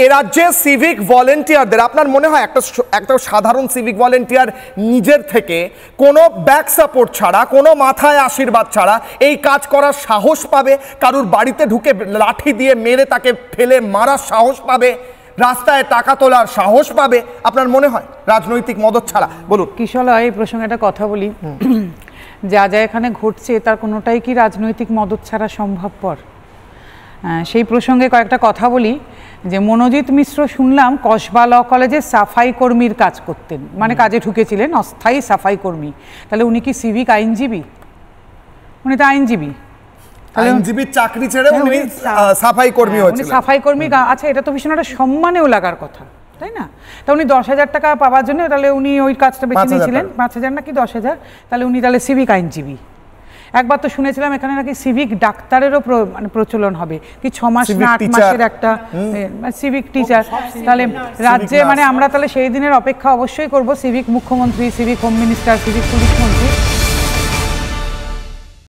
এ রাজ্যে সিভিক ভলেন্টিয়ারদের আপনার মনে হয় একটা সাধারণ সিভিক ভলেন্টিয়ার নিজের থেকে কোনো ব্যাক সাপোর্ট ছাড়া, কোনো মাথায় আশীর্বাদ ছাড়া এই কাজ করার সাহস পাবে? কারুর বাড়িতে ঢুকে লাঠি দিয়ে মেরে তাকে ফেলে মারার সাহস পাবে? রাস্তায় টাকা তোলার সাহস পাবে? আপনার মনে হয় রাজনৈতিক মদত ছাড়া? বলুন। কিশলয়, এই প্রসঙ্গে একটা কথা বলি। যা যা এখানে ঘটছে তার কোনোটাই কি রাজনৈতিক মদত ছাড়া সম্ভবপর? সেই প্রসঙ্গে কয়েকটা কথা বলি। যে মনোজিৎ মিশ্র শুনলাম কসবা ল কলেজে সাফাই কর্মীর কাজ করতেন, মানে কাজে ঢুকেছিলেন অস্থায়ী সাফাই কর্মী। তাহলে উনি কি সিভিক আইনজীবী? উনি তো আইনজীবী। আইনজীবীর চাকরি ছেড়ে উনি সাফাই কর্মী হয়েছিলেন। উনি সাফাই কর্মী। আচ্ছা, এটা তো ভীষণ একটা সম্মানেও লাগার কথা, তাই না? তা উনি 10,000 টাকা পাওয়ার জন্য তাহলে উনি ওই কাজটা বেছে নিয়েছিলেন। 5,000 নাকি 10,000? তাহলে উনি তাহলে সিভিক আইনজীবী। একবার তো শুনেছিলাম এখানে নাকি সিভিক ডাক্তারেরও মানে প্রচলন হবে, কি 6 মাস না 8 মাসের একটা সিভিক টিচার। তাহলে রাজ্যে মানে আমরা তাহলে সেই দিনের অপেক্ষা অবশ্যই করব। সিভিক মুখ্যমন্ত্রী, civic home minister, civic police মন্ত্রী